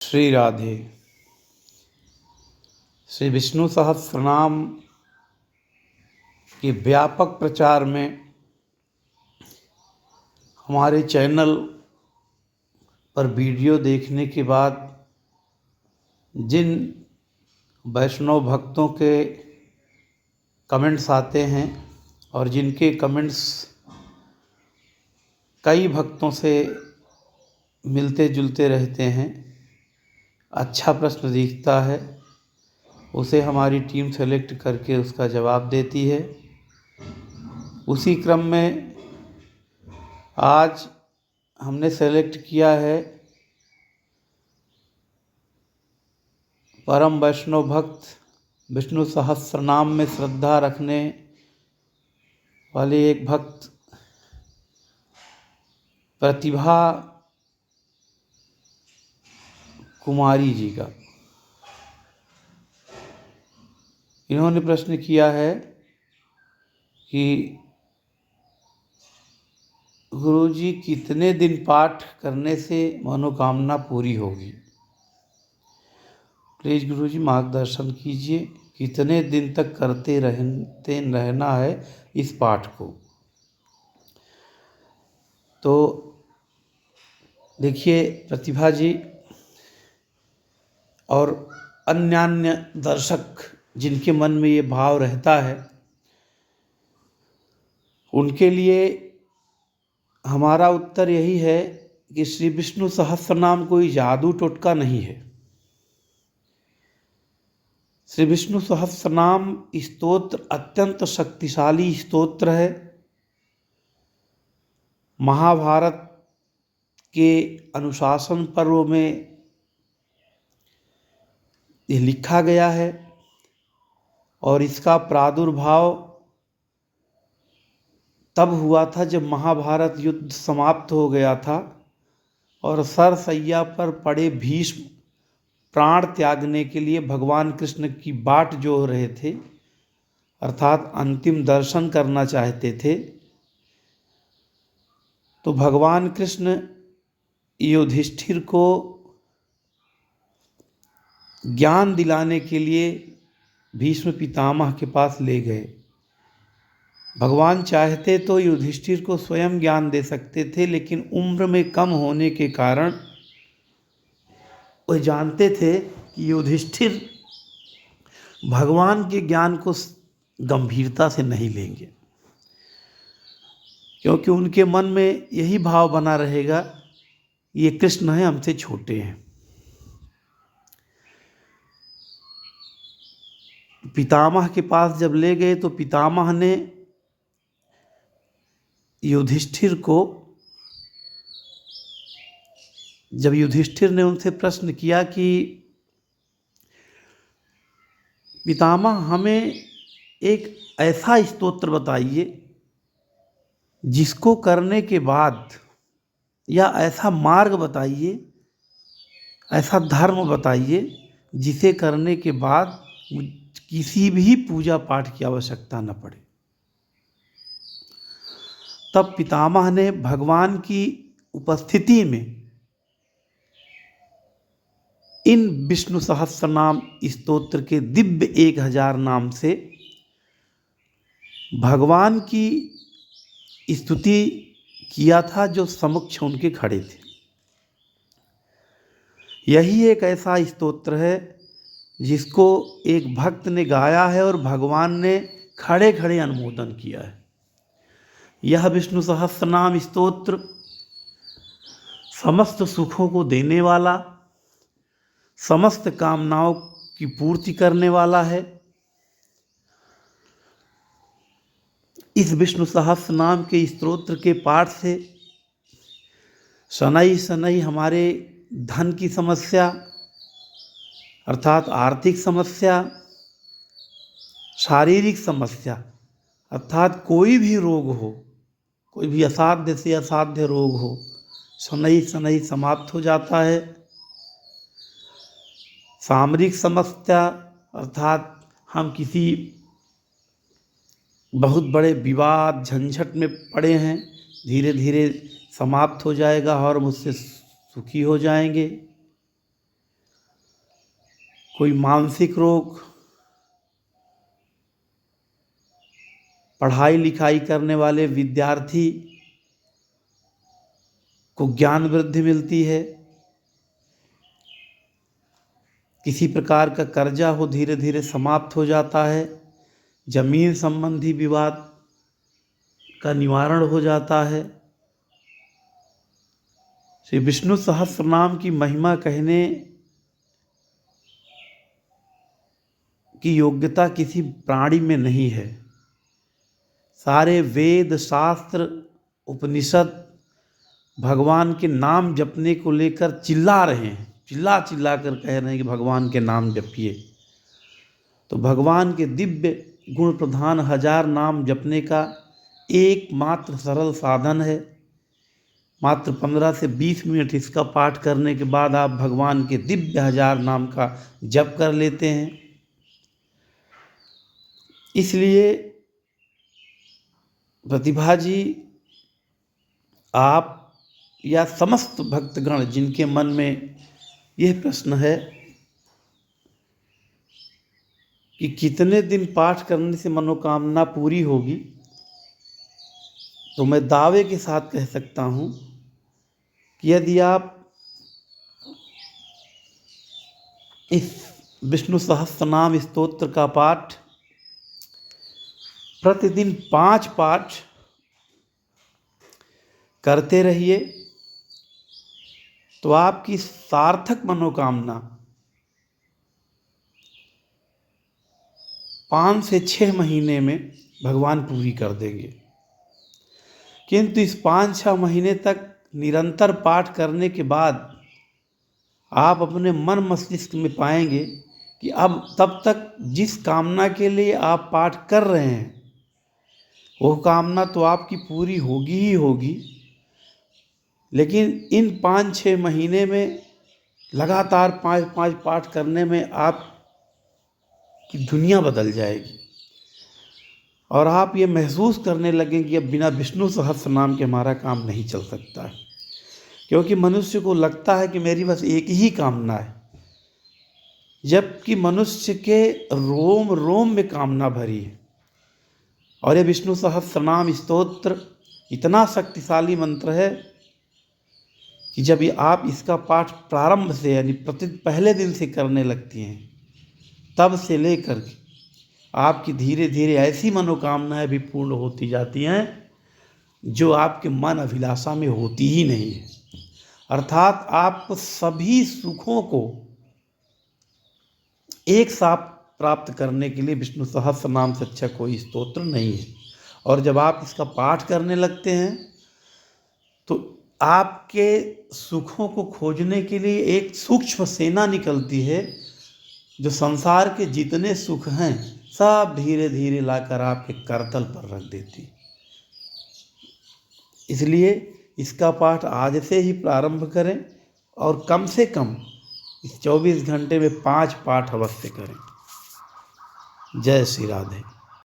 श्री राधे। श्री विष्णु सहस्रनाम के व्यापक प्रचार में हमारे चैनल पर वीडियो देखने के बाद जिन वैष्णव भक्तों के कमेंट्स आते हैं और जिनके कमेंट्स कई भक्तों से मिलते जुलते रहते हैं, अच्छा प्रश्न दिखता है, उसे हमारी टीम सेलेक्ट करके उसका जवाब देती है। उसी क्रम में आज हमने सेलेक्ट किया है परम वैष्णव भक्त, विष्णु सहस्रनाम में श्रद्धा रखने वाले एक भक्त प्रतिभा कुमारी जी का। इन्होंने प्रश्न किया है कि गुरुजी, कितने दिन पाठ करने से मनोकामना पूरी होगी? प्लीज़ गुरुजी मार्गदर्शन कीजिए, कितने दिन तक करते रहना है इस पाठ को। तो देखिए प्रतिभा जी और अन्य दर्शक जिनके मन में ये भाव रहता है, उनके लिए हमारा उत्तर यही है कि श्री विष्णु सहस्रनाम कोई जादू टोटका नहीं है। श्री विष्णु सहस्रनाम स्तोत्र अत्यंत शक्तिशाली स्तोत्र है। महाभारत के अनुशासन पर्व में यह लिखा गया है और इसका प्रादुर्भाव तब हुआ था जब महाभारत युद्ध समाप्त हो गया था और सरसैया पर पड़े भीष्म प्राण त्यागने के लिए भगवान कृष्ण की बाट जोह रहे थे, अर्थात अंतिम दर्शन करना चाहते थे। तो भगवान कृष्ण युधिष्ठिर को ज्ञान दिलाने के लिए भीष्म पितामह के पास ले गए। भगवान चाहते तो युधिष्ठिर को स्वयं ज्ञान दे सकते थे, लेकिन उम्र में कम होने के कारण वह जानते थे कि युधिष्ठिर भगवान के ज्ञान को गंभीरता से नहीं लेंगे, क्योंकि उनके मन में यही भाव बना रहेगा, ये कृष्ण हैं, हमसे छोटे हैं। पितामह के पास जब ले गए तो पितामह ने युधिष्ठिर को, जब युधिष्ठिर ने उनसे प्रश्न किया कि पितामह हमें एक ऐसा स्तोत्र बताइए जिसको करने के बाद, या ऐसा मार्ग बताइए, ऐसा धर्म बताइए जिसे करने के बाद किसी भी पूजा पाठ की आवश्यकता न पड़े। तब पितामह ने भगवान की उपस्थिति में इन विष्णु सहस्रनाम स्तोत्र के दिव्य 1000 नाम से भगवान की स्तुति किया था जो समक्ष उनके खड़े थे। यही एक ऐसा स्तोत्र है जिसको एक भक्त ने गाया है और भगवान ने खड़े खड़े अनुमोदन किया है। यह विष्णु सहस्रनाम स्तोत्र समस्त सुखों को देने वाला, समस्त कामनाओं की पूर्ति करने वाला है। इस विष्णु सहस्रनाम के स्तोत्र के पाठ से शनै शनै हमारे धन की समस्या, अर्थात आर्थिक समस्या, शारीरिक समस्या, अर्थात कोई भी रोग हो, कोई भी असाध्य से असाध्य रोग हो, शनै शनै समाप्त हो जाता है। सामरिक समस्या, अर्थात हम किसी बहुत बड़े विवाद झंझट में पड़े हैं, धीरे धीरे समाप्त हो जाएगा और मुझसे सुखी हो जाएंगे। कोई मानसिक रोग, पढ़ाई लिखाई करने वाले विद्यार्थी को ज्ञान वृद्धि मिलती है, किसी प्रकार का कर्जा हो धीरे धीरे समाप्त हो जाता है, जमीन संबंधी विवाद का निवारण हो जाता है। श्री विष्णु सहस्त्रनाम की महिमा कहने की योग्यता किसी प्राणी में नहीं है। सारे वेद शास्त्र उपनिषद भगवान के नाम जपने को लेकर चिल्ला रहे हैं, चिल्ला चिल्ला कर कह रहे हैं कि भगवान के नाम जपिए। तो भगवान के दिव्य गुण प्रधान 1000 नाम जपने का एकमात्र सरल साधन है। मात्र 15 से 20 मिनट इसका पाठ करने के बाद आप भगवान के दिव्य 1000 नाम का जप कर लेते हैं। इसलिए प्रतिभा जी, आप या समस्त भक्तगण जिनके मन में यह प्रश्न है कि कितने दिन पाठ करने से मनोकामना पूरी होगी, तो मैं दावे के साथ कह सकता हूँ कि यदि आप इस विष्णु सहस्त्रनाम स्तोत्र का पाठ प्रतिदिन 5 पाठ करते रहिए, तो आपकी सार्थक मनोकामना 5 से 6 महीने में भगवान पूरी कर देंगे। किंतु इस 5-6 महीने तक निरंतर पाठ करने के बाद आप अपने मन मस्तिष्क में पाएंगे कि अब तब तक जिस कामना के लिए आप पाठ कर रहे हैं वो कामना तो आपकी पूरी होगी ही होगी, लेकिन इन 5-6 महीने में लगातार 5-5 पाठ करने में आपकी दुनिया बदल जाएगी और आप ये महसूस करने लगेंगे कि अब बिना विष्णु सहस्त्र नाम के हमारा काम नहीं चल सकता है। क्योंकि मनुष्य को लगता है कि मेरी बस एक ही कामना है, जबकि मनुष्य के रोम रोम में कामना भरी है। और ये विष्णु सहस्त्रनाम स्तोत्र इतना शक्तिशाली मंत्र है कि जब आप इसका पाठ प्रारंभ से यानी पहले दिन से करने लगती हैं, तब से लेकर के आपकी धीरे धीरे ऐसी मनोकामनाएं भी पूर्ण होती जाती हैं जो आपके मन अभिलाषा में होती ही नहीं है। अर्थात आपको सभी सुखों को एक साथ प्राप्त करने के लिए विष्णु सहस्त्र नाम से अच्छा कोई स्तोत्र नहीं है। और जब आप इसका पाठ करने लगते हैं तो आपके सुखों को खोजने के लिए एक सूक्ष्म सेना निकलती है, जो संसार के जितने सुख हैं सब धीरे धीरे लाकर आपके करतल पर रख देती। इसलिए इसका पाठ आज से ही प्रारंभ करें और कम से कम इस 24 घंटे में 5 पाठ अवश्य करें। जय श्री राधे।